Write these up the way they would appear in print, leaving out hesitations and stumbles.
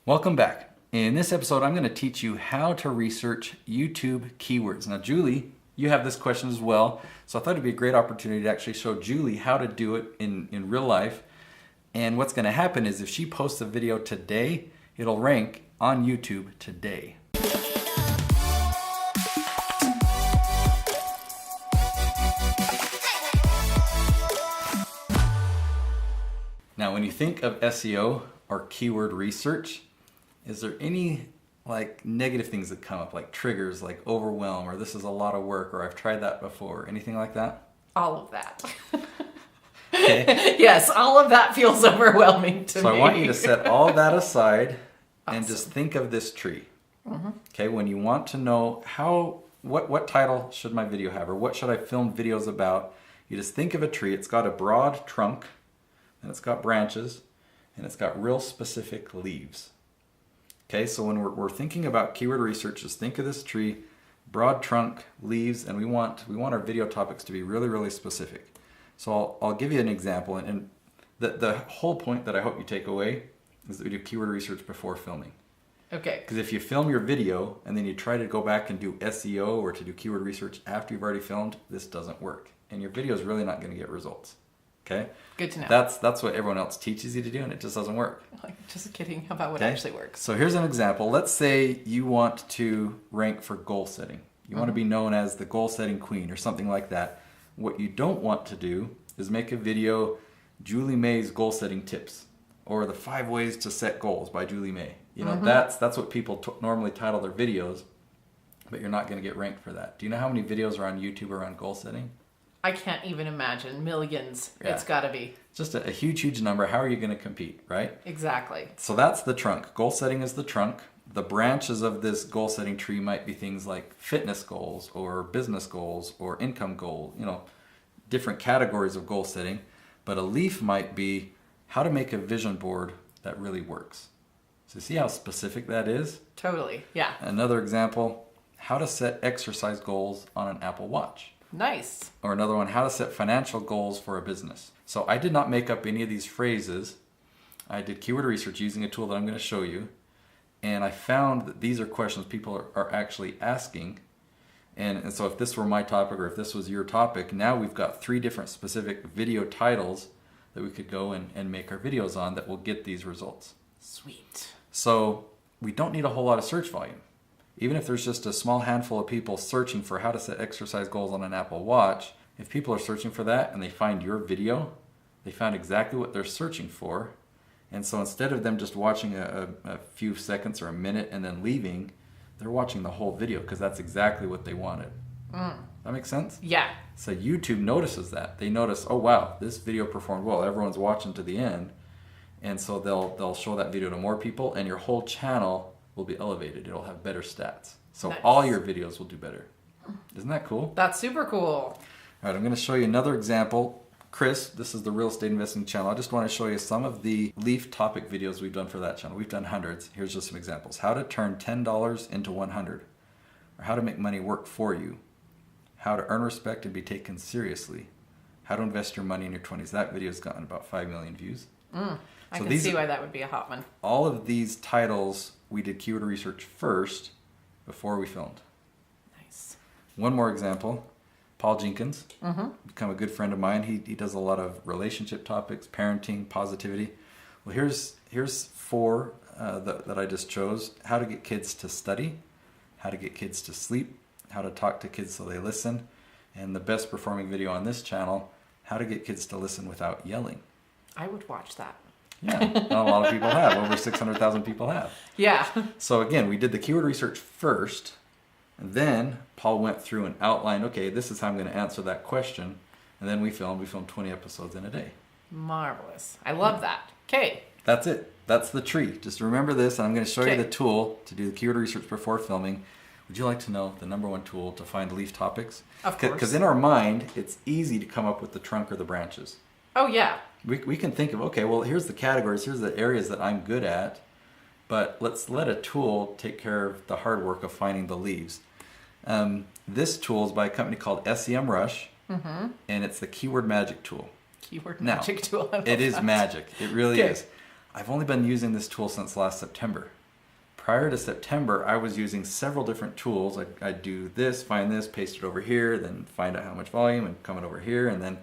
Welcome back. In this episode, I'm going to teach you how to research YouTube keywords. Now, Julie, you have this question as well, so I thought it'd be a great opportunity to actually show Julie how to do it in real life. And what's going to happen is if she posts a video today, it'll rank on YouTube today. Now, when you think of SEO or keyword research, is there any negative things that come up, like triggers, like overwhelm, or this is a lot of work, or I've tried that before, anything like that? All of that. Okay. Yes, all of that feels overwhelming to me. So I want you to set all that aside and just think of this tree. Mm-hmm. Okay, when you want to know what title should my video have, or what should I film videos about, you just think of a tree. It's got a broad trunk, and it's got branches, and it's got real specific leaves. Okay, so when we're thinking about keyword research, just think of this tree, broad trunk, leaves, and we want our video topics to be really, really specific. So I'll give you an example, and the whole point that I hope you take away is that we do keyword research before filming. Okay. Because if you film your video and then you try to go back and do SEO or to do keyword research after you've already filmed, this doesn't work, and your video is really not going to get results. Okay? Good to know. That's what everyone else teaches you to do, and it just doesn't work. Just kidding about what Okay? actually works. So here's an example. Let's say you want to rank for goal setting. You want to be known as the goal setting queen or something like that. What you don't want to do is make a video, Julie May's goal setting tips, or the 5 ways to set goals by Julie May. You know, that's what people normally title their videos, but you're not going to get ranked for that. Do you know how many videos are on YouTube around goal setting? I can't even imagine. Millions. Yeah. It's got to be. Just a huge, huge number. How are you going to compete, right? Exactly. So that's the trunk. Goal setting is the trunk. The branches of this goal setting tree might be things like fitness goals or business goals or income goals, different categories of goal setting. But a leaf might be how to make a vision board that really works. So see how specific that is? Totally. Yeah. Another example, how to set exercise goals on an Apple Watch. Nice. Or another one, how to set financial goals for a business. So I did not make up any of these phrases. I did keyword research using a tool that I'm going to show you. And I found that these are questions people are actually asking. And so if this were my topic or if this was your topic, now we've got 3 different specific video titles that we could go and make our videos on that will get these results. Sweet. So we don't need a whole lot of search volume. Even if there's just a small handful of people searching for how to set exercise goals on an Apple Watch, if people are searching for that and they find your video, they found exactly what they're searching for. And so instead of them just watching a few seconds or a minute and then leaving, they're watching the whole video because that's exactly what they wanted. That makes sense? Yeah. So YouTube notices that. They notice, oh wow, this video performed well. Everyone's watching to the end. And so they'll show that video to more people, and your whole channel will be elevated. It'll have better stats. So Nice. all your videos will do better. Isn't that cool? That's super cool. All right, I'm going to show you another example. Chris, this is the Real Estate Investing channel. I just want to show you some of the leaf topic videos we've done for that channel. We've done hundreds. Here's just some examples. How to turn $10 into 100, or how to make money work for you, how to earn respect and be taken seriously, how to invest your money in your 20s. That video's gotten about 5 million views. I can see why that would be a hot one. All of these titles, we did keyword research first before we filmed. Nice. One more example, Paul Jenkins, become a good friend of mine. He does a lot of relationship topics, parenting, positivity. Well, here's 4 that I just chose. How to get kids to study, how to get kids to sleep, how to talk to kids so they listen, and the best performing video on this channel, how to get kids to listen without yelling. I would watch that. Yeah, not a lot of people have. Over 600,000 people have. Yeah. So again, we did the keyword research first, and then Paul went through and outlined, okay, this is how I'm going to answer that question, and then we filmed 20 episodes in a day. Marvelous. I love that. Okay. That's it. That's the tree. Just remember this, and I'm going to show you Okay. the tool to do the keyword research before filming. Would you like to know the #1 tool to find leaf topics? Of course. Because in our mind, it's easy to come up with the trunk or the branches. Oh, yeah. We can think of, okay, well, here's the categories, here's the areas that I'm good at, but let's let a tool take care of the hard work of finding the leaves. This tool is by a company called SEMrush, and it's the Keyword Magic tool. Keyword Now, magic tool. I love it is that. magic. It really Okay. is. I've only been using this tool since last September. Prior to September, I was using several different tools. I'd do this, find this, paste it over here, then find out how much volume and come it over here. And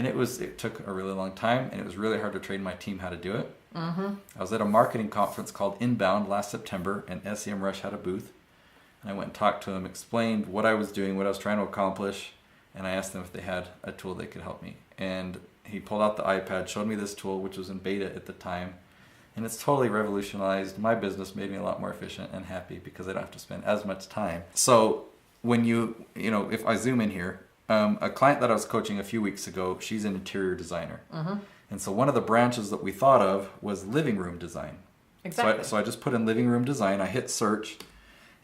it took a really long time, and it was really hard to train my team how to do it. I was at a marketing conference called Inbound last September, and SEM Rush had a booth. And I went and talked to them, explained what I was doing, what I was trying to accomplish, and I asked them if they had a tool that could help me. And he pulled out the iPad, showed me this tool, which was in beta at the time. And it's totally revolutionized my business, made me a lot more efficient and happy because I don't have to spend as much time. So when if I zoom in here, a client that I was coaching a few weeks ago, she's an interior designer. And so one of the branches that we thought of was living room design. Exactly. So I just put in living room design, I hit search,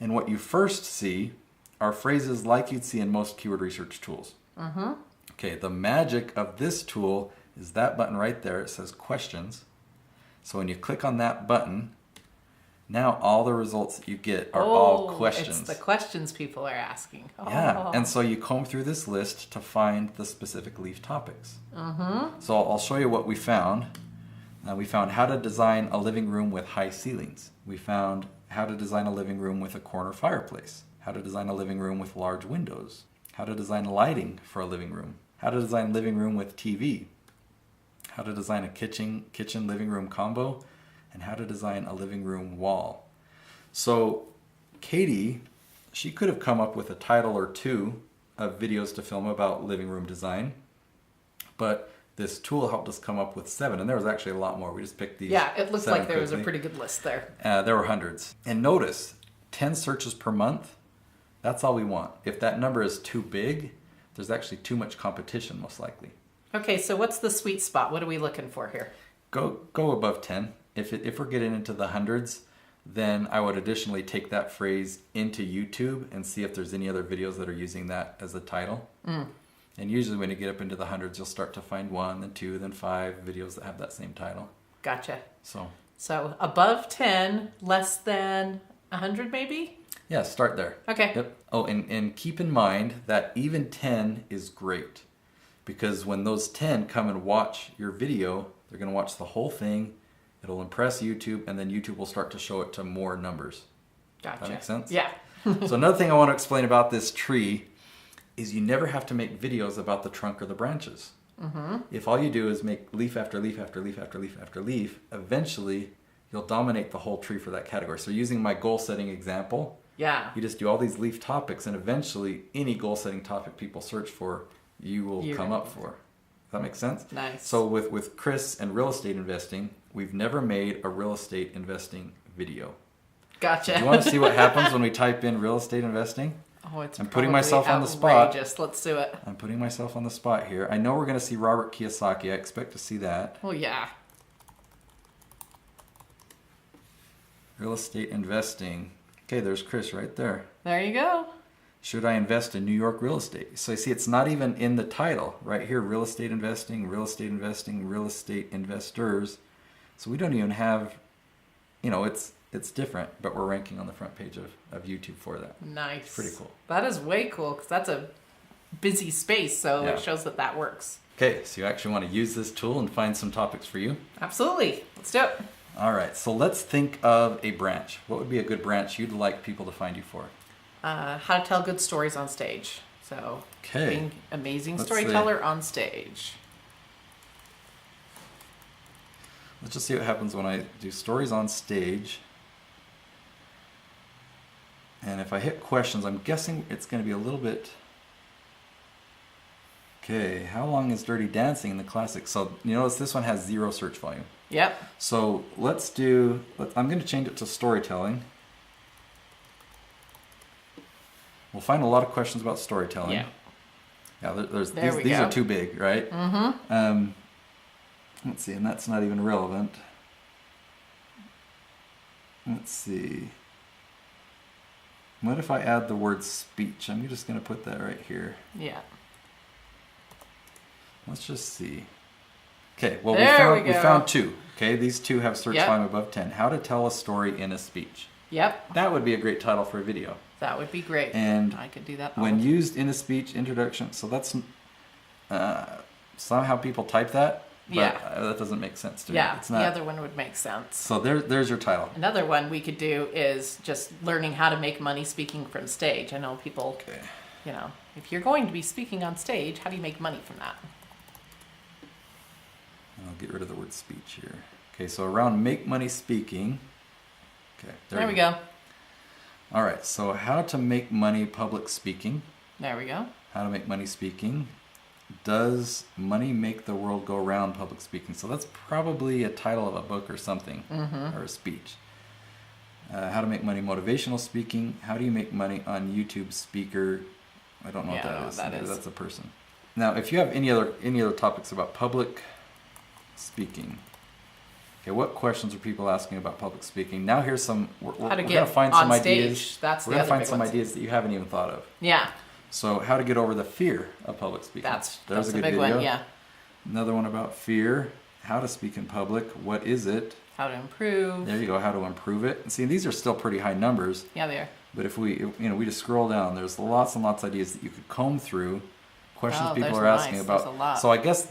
and what you first see are phrases like you'd see in most keyword research tools. Okay, the magic of this tool is that button right there. It says questions. So when you click on that button, now all the results that you get are all questions. It's the questions people are asking. Yeah, and so you comb through this list to find the specific leaf topics. So I'll show you what we found. We found how to design a living room with high ceilings. We found how to design a living room with a corner fireplace. How to design a living room with large windows. How to design lighting for a living room. How to design a living room with TV. How to design a kitchen living room combo, and how to design a living room wall. So Katie, she could have come up with a title or two of videos to film about living room design, but this tool helped us come up with 7, and there was actually a lot more. We just picked these. Yeah, it looks 7 like there was a quickly. pretty good list there. There were hundreds. And notice, 10 searches per month, that's all we want. If that number is too big, there's actually too much competition, most likely. Okay, so what's the sweet spot? What are we looking for here? Go above 10. If we're getting into the hundreds, then I would additionally take that phrase into YouTube and see if there's any other videos that are using that as a title. And usually when you get up into the hundreds, you'll start to find 1, then 2, then 5 videos that have that same title. Gotcha. So above 10, less than 100 maybe? yeah, start there. Okay. Yep. Oh, and keep in mind that even 10 is great, because when those 10 come and watch your video, they're going to watch the whole thing. It'll impress YouTube, and then YouTube will start to show it to more numbers. Gotcha. That makes sense? Yeah. So another thing I want to explain about this tree is you never have to make videos about the trunk or the branches. If all you do is make leaf after leaf after leaf after leaf after leaf, eventually you'll dominate the whole tree for that category. So using my goal setting example, Yeah. you just do all these leaf topics, and eventually any goal setting topic people search for, you will come up for. Does that make sense? Nice. So with Chris and real estate investing, we've never made a real estate investing video. Gotcha. Do you want to see what happens when we type in real estate investing? Oh, it's I'm putting probably myself on the spot. outrageous. Let's do it. I'm putting myself on the spot here. I know we're going to see Robert Kiyosaki. I expect to see that. Oh, yeah. Real estate investing. Okay, there's Chris right there. There you go. Should I invest in New York real estate? So you see, it's not even in the title right here. Real estate investing, real estate investing, real estate investors. So we don't even have, it's different, but we're ranking on the front page of YouTube for that. Nice. It's pretty cool. That is way cool, because that's a busy space, so Yeah. it shows that works. Okay, so you actually want to use this tool and find some topics for you? Absolutely. Let's do it. All right, so let's think of a branch. What would be a good branch you'd like people to find you for? How to tell good stories on stage. So, Okay. being amazing Let's storyteller on stage. Let's just see what happens when I do stories on stage. And if I hit questions, I'm guessing it's going to be a little bit... Okay, how long is Dirty Dancing in the classics? So you notice this one has 0 search volume. Yep. So I'm going to change it to storytelling. We'll find a lot of questions about storytelling. Yeah. Yeah, There we these go. are too big, right? Mm-hmm. Let's see, and that's not even relevant. Let's see. What if I add the word speech? I'm just going to put that right here. Yeah. Let's just see. Okay, well, There we we go. found 2. Okay, these 2 have search Yep. volume above 10. How to tell a story in a speech. Yep. That would be a great title for a video. That would be great. And I could do that. when used in a speech introduction, so that's somehow people type that, But Yeah. that doesn't make sense to me. Yeah, It's not. the other one would make sense. So there's your title. Another one we could do is just learning how to make money speaking from stage. I know people, Okay. you know, if you're going to be speaking on stage, how do you make money from that? I'll get rid of the word speech here. Okay, so around make money speaking. Okay, There we go. All right, so how to make money public speaking. There we go. How to make money speaking. Does money make the world go round public speaking? So that's probably a title of a book or something, or a speech. How to make money motivational speaking. How do you make money on YouTube speaker? I don't know what that is. Maybe that's a person. Now, if you have any other topics about public speaking. Okay, what questions are people asking about public speaking? Now here's some. We're going to find some ideas. That's we're going to find some ideas that you haven't even thought of. Yeah. So how to get over the fear of public speaking. That's a good big video. one, yeah. Another one about fear. How to speak in public. What is it? How to improve. There you go. How to improve it. And see, these are still pretty high numbers. Yeah, they are. But if we just scroll down, there's lots and lots of ideas that you could comb through. Questions people are asking about. There's a lot. So I guess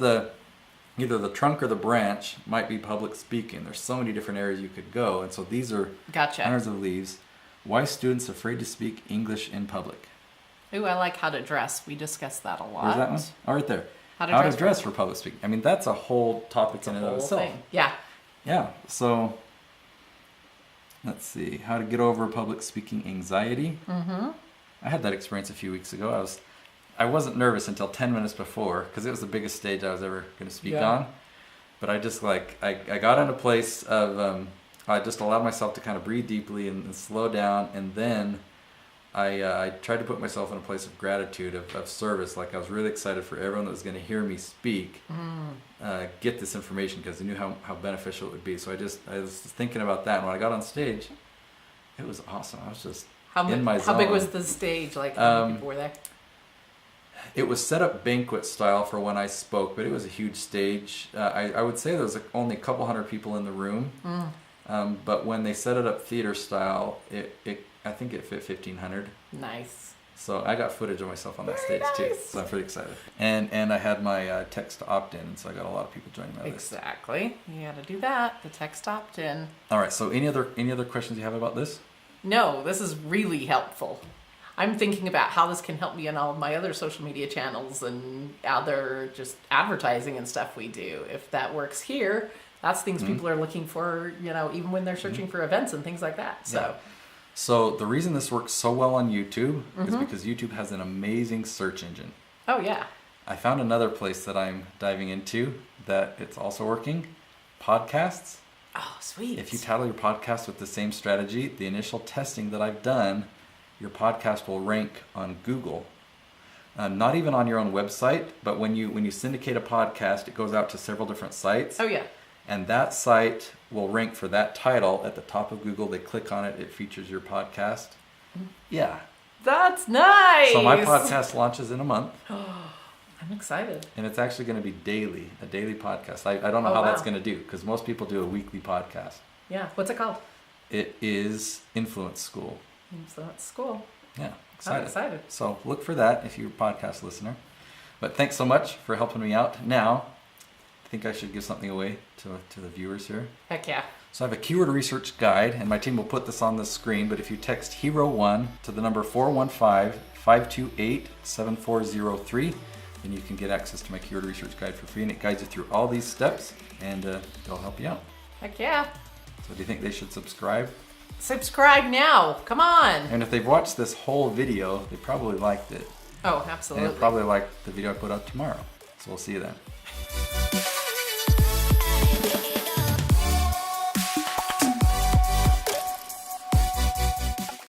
either the trunk or the branch might be public speaking. There's so many different areas you could go. And so these are hundreds of leaves. Why students afraid to speak English in public. Ooh, I like how to dress. We discussed that a lot. Where's that one? Oh, right there. How to dress for public speaking. I mean, that's a whole topic in and of itself. Thing. Yeah. Yeah. So let's see. How to get over public speaking anxiety. Mm-hmm. I had that experience a few weeks ago. I wasn't nervous until 10 minutes before because it was the biggest stage I was ever going to speak on. But I just I got in a place of I just allowed myself to kind of breathe deeply and slow down, and then I tried to put myself in a place of gratitude, of service. Like I was really excited for everyone that was going to hear me speak, get this information because I knew how beneficial it would be. So I was thinking about that. And when I got on stage, it was awesome. I was just in my zone. How big was the stage? Like how many people were there? It was set up banquet style for when I spoke, but it was a huge stage. I would say there was only a couple hundred people in the room. But when they set it up theater style, I think it fit 1,500. Nice. So I got footage of myself on that stage too. So I'm pretty excited. And I had my text to opt in, and so I got a lot of people joining my list. Exactly. You got to do that. The text opt in. All right. So any other questions you have about this? No, this is really helpful. I'm thinking about how this can help me in all of my other social media channels and other just advertising and stuff we do. If that works here, that's things people are looking for, even when they're searching for events and things like that. So. Yeah. So the reason this works so well on YouTube is because YouTube has an amazing search engine. Oh, yeah. I found another place that I'm diving into that it's also working. Podcasts. Oh, sweet. If you title your podcast with the same strategy, the initial testing that I've done, your podcast will rank on Google. Not even on your own website, but when you syndicate a podcast, it goes out to several different sites. Oh, yeah. And that site will rank for that title at the top of Google. They click on it, it features your podcast. Yeah. That's nice. So my podcast launches in a month. I'm excited. And it's actually going to be a daily podcast. I don't know how that's going to do because most people do a weekly podcast. Yeah. What's it called? It is Influence School. Influence School. Yeah. I'm excited. So look for that if you're a podcast listener. But thanks so much for helping me out. Now, I think I should give something away to the viewers here. Heck yeah. So I have a keyword research guide, and my team will put this on the screen, but if you text HERO1 to the number 415-528-7403, then you can get access to my keyword research guide for free, and it guides you through all these steps, and it'll help you out. Heck yeah. So do you think they should subscribe? Subscribe now. Come on. And if they've watched this whole video, they probably liked it. Oh, absolutely. And they'll probably like the video I put out tomorrow. So we'll see you then.